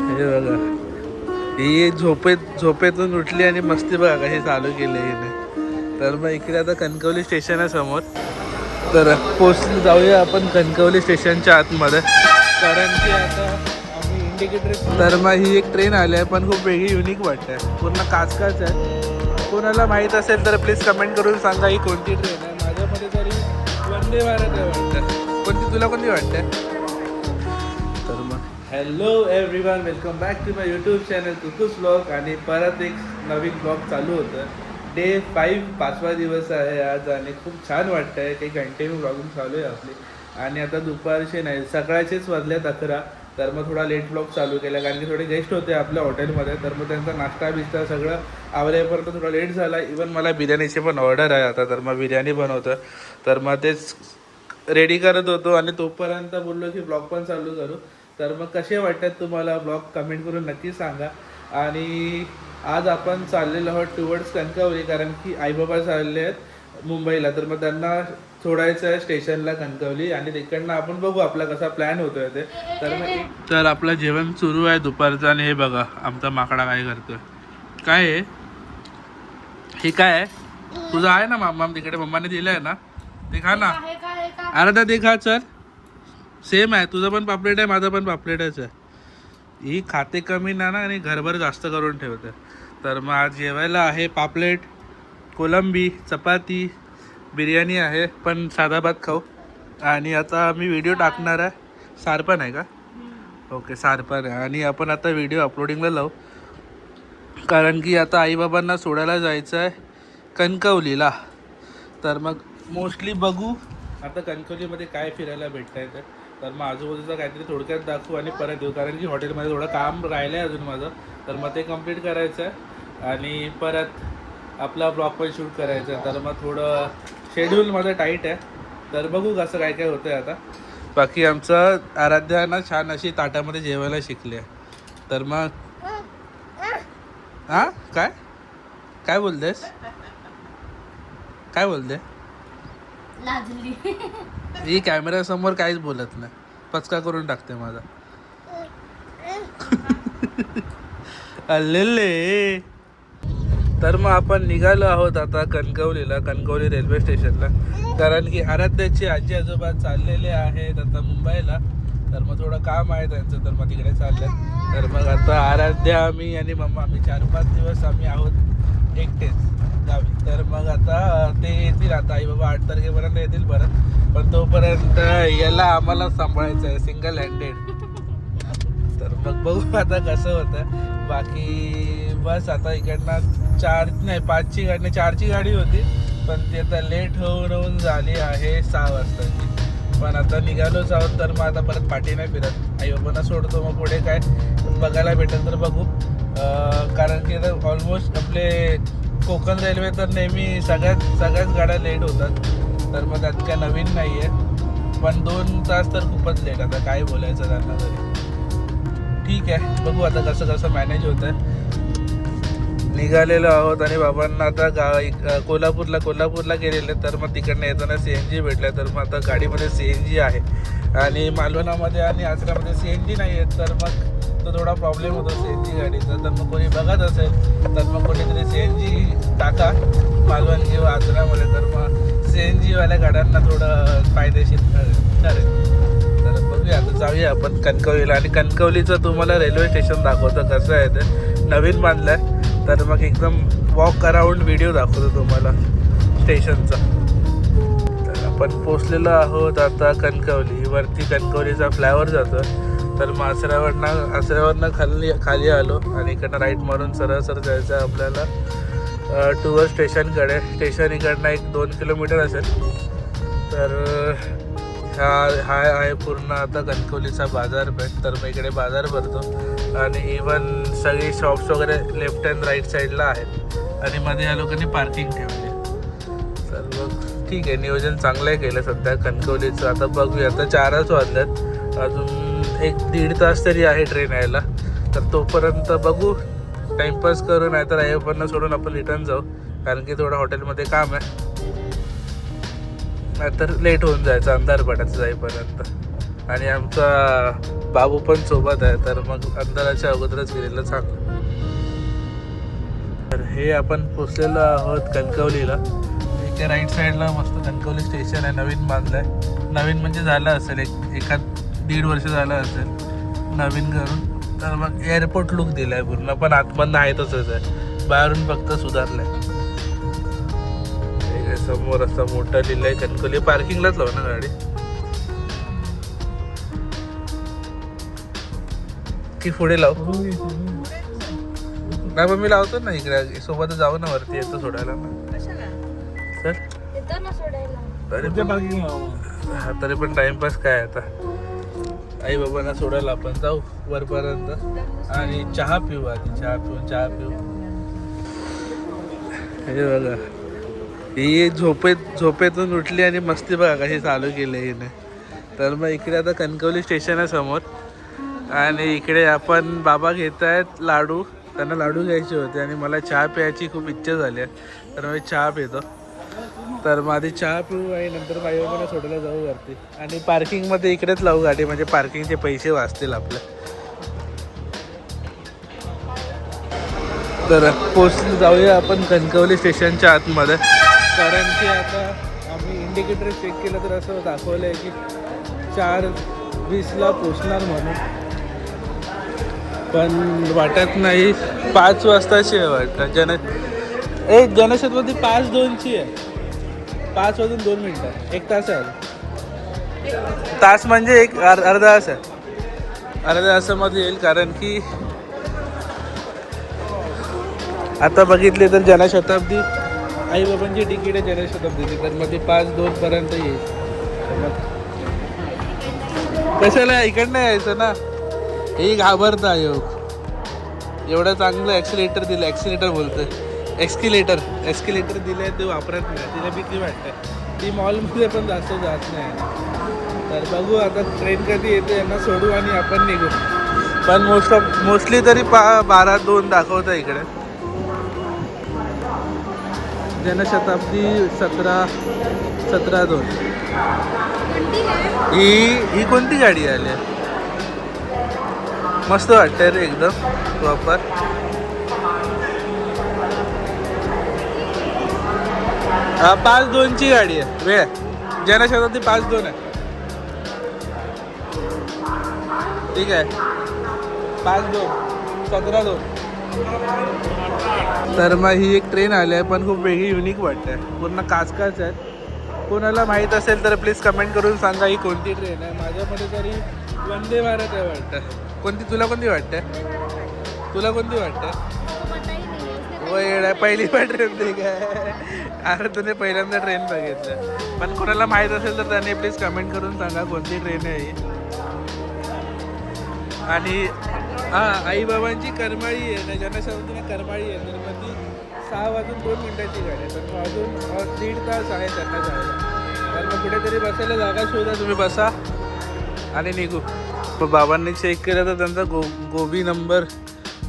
हे बघा, ही झोपेतून उठली आणि मस्ती बघा कशी चालू केली हिने. तर मग इकडे आता कणकवली स्टेशन आहे समोर. तर जाऊया आपण कणकवली स्टेशनच्या आतमध्ये, कारण की आता आम्ही इंडिकेटर. तर मग ही एक ट्रेन आली आहे, पण खूप वेगळी युनिक वाटते, पूर्ण काचकाच आहे. कोणाला माहीत असेल तर प्लीज कमेंट करून सांगा ही कोणती ट्रेन आहे. माझ्यामध्ये तरी वंदे भारत आहे वाटतं. कोणती, तुला कोणती वाटते? तर मग hello everyone, welcome back to my YouTube channel कुकूस ब्लॉग. आणि परत एक नवीन ब्लॉग चालू होतं. डे 5, 5वा दिवस आहे आज आणि खूप छान वाटतं आहे. काही कंटिन्यू ब्लॉगिंग चालू आहे आपली. आणि आता दुपारचे नाही, सकाळचेच वाजल्यात 11. तर मग थोडा लेट ब्लॉग चालू केला, कारण की थोडे गेस्ट होते आपल्या हॉटेलमध्ये. तर मग त्यांचा नाश्ता बिस्टा सगळं आवरेपर्यंत थोडा लेट झाला. इवन मला बिर्याणीची पण ऑर्डर आहे आता, तर मग बिर्याणी बनवतं. तर मग तेच रेडी करत होतो आणि तोपर्यंत बोललो की ब्लॉग पण चालू करू. तर मग कसे वाटतात तुम्हाला ब्लॉग, कमेंट करून नक्की सांगा. आणि आज आपण चाललेलो आहोत टुवर्ड्स कणकवली, कारण की आईबाबा चालले आहेत मुंबईला. तर मग त्यांना सोडायचं आहे स्टेशनला कणकवली, आणि तिकडनं आपण बघू आपला कसा प्लॅन होतोय ते. तर आपलं जेवण सुरू आहे दुपारचं. आणि हे बघा आमचा माकडा काय करतोय. काय आहे हे? काय आहे तुझं? आहे ना मामा तिकडे, मम्माने दिलं आहे ना, ते खा ना. अरे ते खा, चल. सेम आहे, तुझं पण पापलेट आहे, माझं पण पापलेटच आहे. ही खाते कमी ना आणि घरभर जास्त करून ठेवते. तर मग आज जेवायला आहे पापलेट, कोलंबी, चपाती, बिर्याणी आहे, पण साधा भात खाऊ. आणि आता मी व्हिडिओ टाकणार आहे. सारपण आहे का? ओके, सारपण आहे. आणि आपण आता व्हिडिओ अपलोडिंगला लावू, कारण की आता आईबाबांना सोडायला जायचं आहे कणकवलीला. तर मग मोस्टली बघू आता कणकवलीमध्ये काय फिरायला भेटतं आहे. तर मग आजूबाजूचं काहीतरी थोडक्यात दाखवू आणि परत येऊ, कारण की हॉटेलमध्ये थोडं काम राहिलं आहे अजून माझं. तर मग ते कंप्लीट करायचं आहे आणि परत आपला ब्लॉग पण शूट करायचा आहे. तर मग थोडं शेड्यूल माझं टाईट आहे. तर बघू कसं काय काय होतं आहे आता. बाकी आमचं आराध्या ना छान अशी ताटामध्ये जेवायला शिकली आहे. तर मग हां, काय काय बोलतेस? काय बोलते? ही कॅमेऱ्यासमोर काहीच बोलत नाही, पचका करून टाकते माझा. अल्लेले. तर मग आपण निघालो आहोत आता कणकवलीला, कणकवली रेल्वे स्टेशनला, कारण की आराध्याचे आजी आजोबा चाललेले आहेत आता मुंबईला. तर मग थोडं काम आहे त्यांचं, तर मग तिकडे चाललं. तर मग आता आराध्या, मी आणि मम्मा, आम्ही 4-5 दिवस आम्ही आहोत एकटेच गावी. तर मग आता ते येतील, आता आई बाबा 8 तारखेपर्यंत येतील परत. पण तोपर्यंत याला आम्हाला सांभाळायचं आहे सिंगल हँडेड. तर मग बघू आता कसं होतं. बाकी बस आता इकडनं 5ची गाडी, 4ची गाडी होती, पण ती आता लेट होऊन झाली आहे 6 वाजताची. पण आता निघालोच आहोत. तर मग आता परत पाठी नाही फिरत, आई बाबांना सोडतो, मग पुढे काय बघायला भेटेल तर बघू. कारण की आता ऑलमोस्ट आपले कोकण रेल्वे तर नेहमी सगळ्याच गाड्या लेट होतात. तर मग त्यात काय नवीन नाही आहे, पण 2 तास तर खूपच लेट. आता काय बोलायचं त्यांना तरी. ठीक आहे, बघू आता कसं कसं मॅनेज होतं आहे. निघालेलो आहोत आणि बाबांना आता कोल्हापूरला गेलेले. तर मग तिकडनं येताना CNG भेटलं. तर मग आता गाडीमध्ये CNG आहे आणि मालवणामध्ये आणि आचऱ्यामध्ये CNG नाही आहेत. तर मग तो थोडा प्रॉब्लेम होतो CNG गाडीचा. तर मग कोणी बघत असेल तर मग कोणीतरी CNG टाका मालवण किंवा आचऱ्यामध्ये. तर मग CNGवाल्या गाड्यांना थोडं फायदेशीर ठरेल. तर बघूया आता, जाऊया आपण कणकवलीला. आणि कणकवलीचं तुम्हाला रेल्वे स्टेशन दाखवतं कसं आहे ते, नवीन बांधलं आहे. तर मग एकदम वॉक अराउंड व्हिडिओ दाखवतो तुम्हाला स्टेशनचा. तर आपण पोचलेलो आहोत आता कणकवली. वरती कणकवलीचा फ्लायओव्हर जातो. तर मग आसऱ्यावरनं खाली आलो आणि इकडनं राईट मारून सरळ जायचं आहे आपल्याला टुवर्ड स्टेशनकडे. स्टेशन इकडनं 1-2 किलोमीटर असेल. तर हा आहे पूर्ण आता कणकवलीचा बाजारपेठ. तर मग इकडे बाजार भरतो आणि इवन सगळी शॉप्स वगैरे लेफ्ट अँड राईट साईडला आहेत. आणि मध्ये या लोकांनी पार्किंग ठेवली. तर मग ठीक आहे, नियोजन चांगलं आहे केलं सध्या कणकवलीचं. आता बघूया, आता 4च वाजल्यात, अजून 1-1.5 तास तरी आहे ट्रेन यायला. तर तोपर्यंत बघू, टाईमपास करू, नाहीतर आईबाबांना सोडून आपण रिटर्न जाऊ, कारण की थोडं हॉटेलमध्ये काम आहे. नाहीतर लेट होऊन जायचं, अंधार पडायचं जाईपर्यंत. आणि आमचा बाबू पण सोबत आहे, तर मग अंधाराच्या अगोदरच गेलेलं चांगलं. तर हे आपण पोचलेलो आहोत कणकवलीला. इथे राईट साईडला मस्त कणकवली स्टेशन आहे, नवीन बांधलं आहे. नवीन म्हणजे झालं असेल एखाद 1.5 वर्ष झालं असेल नवीन करून. तर मग एअरपोर्ट लुक दिला आहे पूर्ण, पण आतमधनं आहे तसंच आहे, बाहेरून फक्त सुधारलं आहे. समोर असा मोठा लिहिलं आहे कणकवली. पार्किंगलाच लाव ना गाडी की पुढे लाव? नाही पण मी लावतो ना इकडे, सोबत जाऊ ना, वरती येतो सोडायला ना. चल तरी पण टाइमपास काय आता, आई बाबांना सोडायला आपण जाऊ वरपर्यंत आणि चहा पिऊ. आधी चहा पिऊ. हे बघा, ही झोपेतून उठली आणि मस्ती बघा कशी चालू केली हिने. तर मग इकडे आता कणकवली स्टेशन आहे समोर, आणि इकडे आपण बाबा घेत आहेत लाडू. त्यांना लाडू घ्यायचे होते आणि मला चहा प्यायची खूप इच्छा झाली आहे, तर मी चहा पितो. तर मग आधी चहा पिऊ आणि नंतर आई बाबांना सोडायला जाऊ वरती. आणि पार्किंगमध्ये इकडेच लावू गाडी, म्हणजे पार्किंगचे पैसे वाचतील आपले. तर जाऊया आपण कणकवली स्टेशनच्या आतमध्ये, कारण की आता आम्ही इंडिकेटर चेक केलं तर असं दाखवलं आहे की 4:20ला पोचणार म्हणून, पण वाटत नाही. 5 वाजताची आहे वाटतं. जनशताब्दी 5:02ची आहे. 5 वाजून 2 मिनिटं, 1 तास आहे. तास म्हणजे अर्धा तास आहे. अर्ध्या तासामध्ये येईल, कारण की आता बघितले तर जनशताब्दी आई बाबांची तिकीट आहे जनशताब्दीची, तर मग ती 5:02 पर्यंत येईल. कशाला इकडनं यायचं ना, हे घाबरता योग. एवढं चांगलं ॲक्सिलेटर दिलं, एक्स्किलेटर दिलं आहे, ते वापरत नाही. तिला भीती वाटते, ती मॉलमध्ये पण जास्त जात नाही. तर बघू आता ट्रेन कधी येते, यांना सोडू आणि आपण निघू. पण मोस्टली तरी 12:02 दाखवतं इकडे. जनशताब्दी 17:02. ही कोणती गाडी आली आहे? मस्त वाटतंय रे एकदम प्रॉपर. हा 5:02ची गाडी आहे. वेळ जनशताब्दी 5:02 आहे. ठीक आहे, 5:02 17:02. तर मग ही एक ट्रेन आली आहे, पण खूप वेगळी युनिक वाटते. पूर्ण काचकाच आहेत. कोणाला माहीत असेल तर प्लीज कमेंट करून सांगा ही कोणती ट्रेन आहे. माझ्यामध्ये तरी वंदे भारत आहे वाटतं. तुला कोणती वाटते? वेळ पहिली पण ट्रेन ठीक आहे. अरे तुम्ही पहिल्यांदा ट्रेन बघितलं, पण कोणाला माहीत असेल तर त्याने प्लीज कमेंट करून सांगा कोणती ट्रेन आहे ही. आणि आई बाबांची करमाळी आहे, जनशताब्दीला करमाळी आहे. तर मग ती 6 वाजून 2 मिनिटाची गाडी आहे. तर मग अजून 1.5 तास आहे त्यांना जायला. तर मग कुठेतरी बसायला जागा शोधा, तुम्ही बसा आणि निघू. मग बाबांनी चेक केलं तर त्यांचा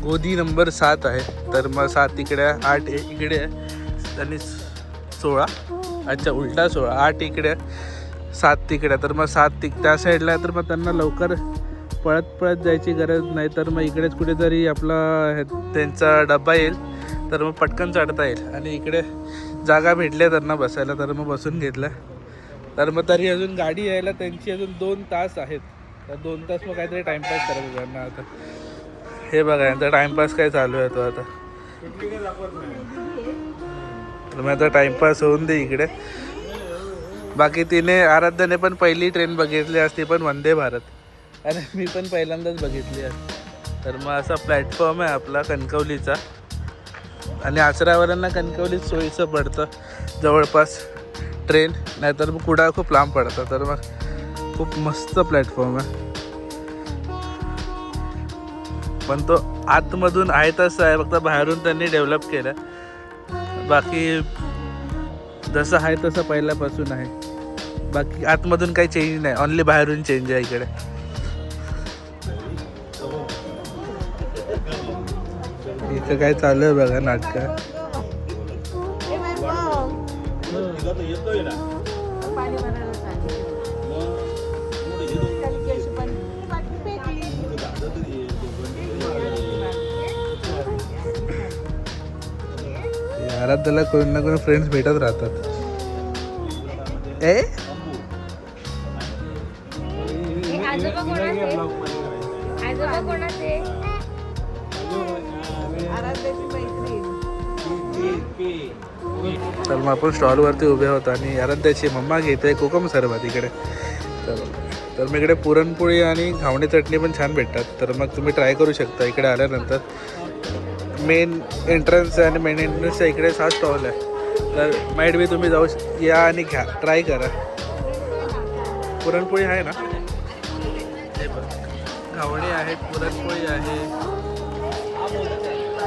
गोदी नंबर 7 आहे. तर मग 7 इकडे आहे, 8 इकडे आहे, आणि 16. अच्छा उलटा 16, 8 इकडे, 7 तिकडे. तर मग 7 त्या साईडला आहे. तर मग त्यांना लवकर पळत जायची गरज नाही. तर मग इकडेच कुठेतरी आपला त्यांचा डब्बा येईल, तर मग पटकन चढता येईल. आणि इकडे जागा भेटल्या त्यांना बसायला, तर मग बसून घेतलं. तर मग तरी अजून गाडी यायला त्यांची अजून 2 तास आहेत. तर 2 तास मग काहीतरी टाईमपास करायचं त्यांना. आता हे बघा यांचा टाईमपास काय चालू आहे तो आता. तर मग आता टाईमपास होऊन दे इकडे. बाकी तिने आराध्याने पण पहिली ट्रेन बघितली असती, पण वंदे भारत. आणि मी पण पहिल्यांदाच बघितली आहे. तर मग असा प्लॅटफॉर्म आहे आपला कणकवलीचा, आणि आचरावाल्यांना कणकवलीत सोयीचं पडतं जवळपास ट्रेन, नाहीतर मग कुडाळ खूप लांब पडतं. तर मग खूप मस्त प्लॅटफॉर्म आहे, पण तो आतमधून आहे तसं आहे, फक्त बाहेरून त्यांनी डेव्हलप केलं. बाकी जसं आहे तसं पहिल्यापासून आहे. बाकी आतमधून काही चेंज नाही, ओन्ली बाहेरून चेंज आहे इकडे. इथं काय चालू आहे बघा नाटक. आराध्याला कोणी ना कोणी फ्रेंड्स भेटत राहतात. ए आजोबा कोणाचे? आजोबा कोणाचे? तर मग आपण स्टॉलवरती उभे होतो आणि आराध्याची मम्मा घेते कोकम सरबत इकडे. तर मग इकडे पुरणपोळी आणि घावणे चटणी पण छान भेटतात. तर मग तुम्ही ट्राय करू शकता इकडे आल्यानंतर. मेन एंट्रन्स आणि मेन एंट्रन्सच्या इकडेच हा स्टॉल आहे. तर माईट बी तुम्ही जाऊ या आणि घ्या, ट्राय करा. पुरणपोळी आहे ना, घावणे आहेत, पुरणपोळी आहे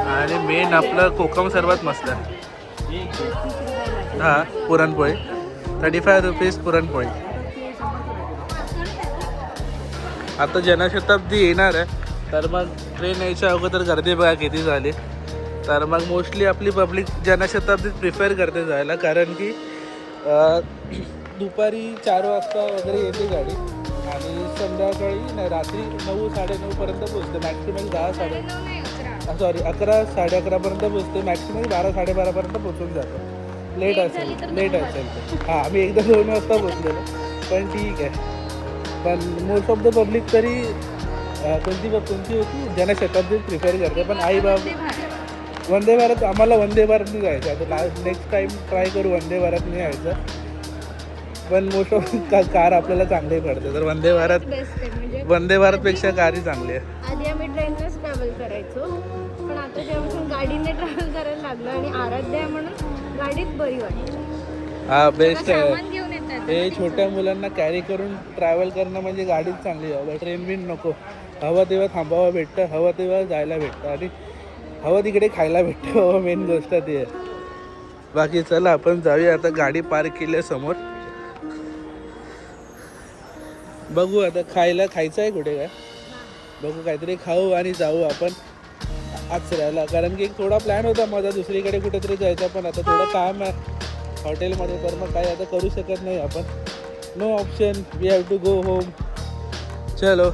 आणि मेन आपलं कोकम सरबत मस्त आहे. हां पुरणपोळी 35 रुपीज पुरणपोळी. आता जनशताब्दी येणार आहे तर मग ट्रेन यायच्या अगोदर गर्दी बघा किती झाली. तर मग मोस्टली आपली पब्लिक जनशताब्दीत प्रिफर करते जायला, कारण की दुपारी 4 वाजता वगैरे येते गाडी आणि संध्याकाळी नाही रात्री 9, 9:30पर्यंत पोचते. मॅक्सिमम 11, 11:30पर्यंत पोचते. मॅक्सिमम 12, 12:30पर्यंत पोचून जातो. लेट असेल तर हां आम्ही एकदा 2 वाजता पोचलेलो, पण ठीक आहे. पण मोस्ट ऑफ द पब्लिक तरी कोणती होती जनशताब्दीत प्रिफर करते. पण आई बाबा वंदे भारत, आम्हाला वंदे भारतने जायचं. आता नेक्स्ट टाईम ट्राय करू वंदे भारतने यायचं. पण मोस्ट ऑफ कार आपल्याला चांगली पडते. तर वंदे भारतपेक्षा कारही चांगली आहे. आधी आम्ही ट्रेननेच ट्रॅव्हल करायचो, पण आता जेव्हापासून गाडीने ट्रॅव्हल करायला लागलो आणि आराध्या म्हणून गाडीत बरी वाटते. हा बेस्ट आहे. सामान घेऊन येतात. हे छोट्या मुलांना कॅरी करून ट्रॅव्हल करणं म्हणजे गाडीच चांगली आहे. ट्रेन बिन नको, हवं तेव्हा थांबावं भेटतं, हवं तेव्हा जायला भेटतं आणि हवं तिकडे खायला भेटतं. हवं मेन गोष्ट ती आहे. बाकी चला आपण जाऊया. आता गाडी पार्क केली आहे समोर. बघू आता खायचं आहे कुठे काय बघू, काहीतरी खाऊ आणि जाऊ आपण आचऱ्याला. कारण की एक थोडा प्लॅन होता माझा दुसरीकडे कुठेतरी जायचा, पण आता थोडं काम आहे हॉटेलमध्ये. तर मग काही आता करू शकत नाही आपण. No option, we have to go home. चलो.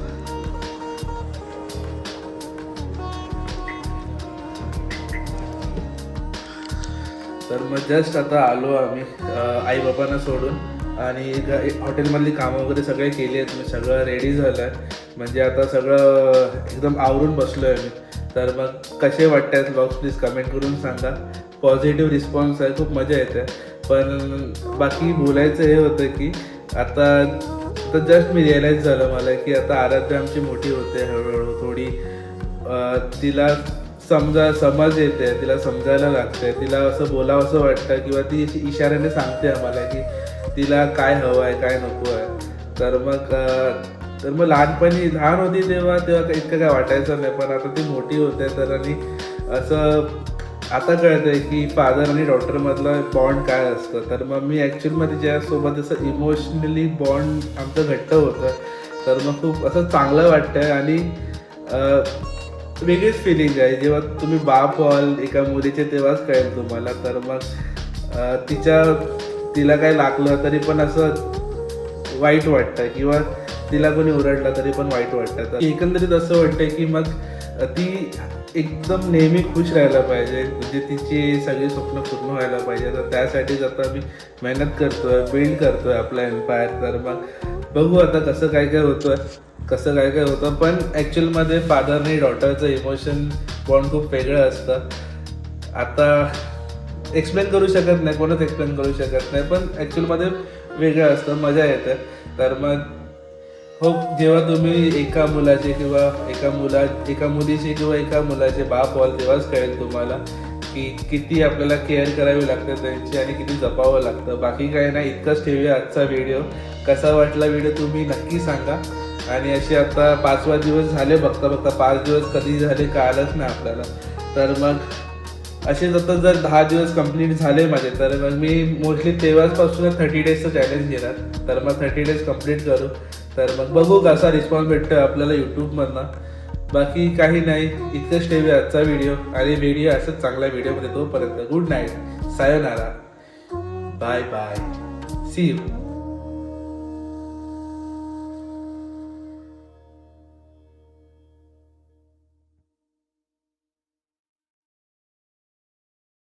तर मग जस्ट आता आलो आम्ही आई बाबांना सोडून आणि हॉटेलमधली कामं वगैरे सगळे केली आहेत. मी सगळं रेडी झालं आहे, म्हणजे आता सगळं एकदम आवरून बसलो आहे मी. तर मग कसे वाटत आहेत ब्लॉग्स प्लीज कमेंट करून सांगा. पॉझिटिव्ह रिस्पॉन्स आहे, खूप मजा येते. पण बाकी बोलायचं हे होतं की आता जस्ट मी रिअलाईज झालं मला की आता आराध्या आमची मोठी होते हळूहळू. थोडी तिला समज येते, तिला समजायला लागते, तिला असं बोलावं असं वाटतं किंवा ती इशाऱ्याने सांगते आम्हाला की तिला काय हवं आहे काय नको आहे. तर मग लहानपणी लहान होती तेव्हा इतकं काय वाटायचं नाही, पण आता ती मोठी होते तर आणि असं आता कळतं आहे की फादर आणि डॉटरमधला बॉन्ड काय असतं. तर मग मी ॲक्च्युअलमध्ये ज्यासोबत असं इमोशनली बॉन्ड आमचं घट्ट होतं. तर मग खूप असं चांगलं वाटतं आहे आणि वेगळीच फिलिंग आहे. जेव्हा तुम्ही बाप व्हाल एका मुलीचे तेव्हाच कळेल तुम्हाला. तर मग तिला काय लागलं तरी पण असं वाईट वाटतं किंवा तिला कोणी ओरडलं तरी पण वाईट वाटतं. तर एकंदरीत असं वाटतं की मग ती एकदम नेहमी खुश राहायला पाहिजे, म्हणजे तिची सगळी स्वप्न पूर्ण व्हायला पाहिजे. तर त्यासाठीच आता मी मेहनत करतोय, बिल्ड करतोय आपला एम्पायर. तर मग बघू आता कसं काय होतं. पण ॲक्च्युअलमध्ये फादर आणि डॉटरचं इमोशन बॉन्ड खूप वेगळं असतं. आता एक्सप्लेन करू शकत नाही, कोणच एक्सप्लेन करू शकत नाही, पण ॲक्च्युअलमध्ये वेगळं असतं, मजा येते. तर मग हो, जेव्हा तुम्ही एका मुलाचे किंवा एका मुलीचे किंवा एका मुलाचे बाप व्हाल तेव्हाच कळेल तुम्हाला की किती आपल्याला केअर करावी लागते त्यांची आणि किती जपावं लागतं. बाकी काही नाही, इतकंच ठेवूया आजचा व्हिडिओ. कसा वाटला व्हिडिओ तुम्ही नक्की सांगा. आणि असे आता 5वा दिवस झाले, बघता 5 दिवस कधी झाले कळालंच नाही आपल्याला. तर मग असेच आता जर 10 दिवस कंप्लीट झाले माझे तर मग मी मोस्टली तेव्हाचपासून 30 डेजचं चॅलेंज घेणार. तर मग 30 डेज कंप्लीट करू. तर मग बघू कसा रिस्पॉन्स भेटतो आपल्याला यूट्यूबमधनं. बाकी काही नाही, इतकंच ठेवूया आजचा व्हिडिओ. आणि व्हिडिओ असंच चांगला व्हिडिओमध्ये तोपर्यंत गुड नाईट, सायोनारा, बाय बाय, सी यू.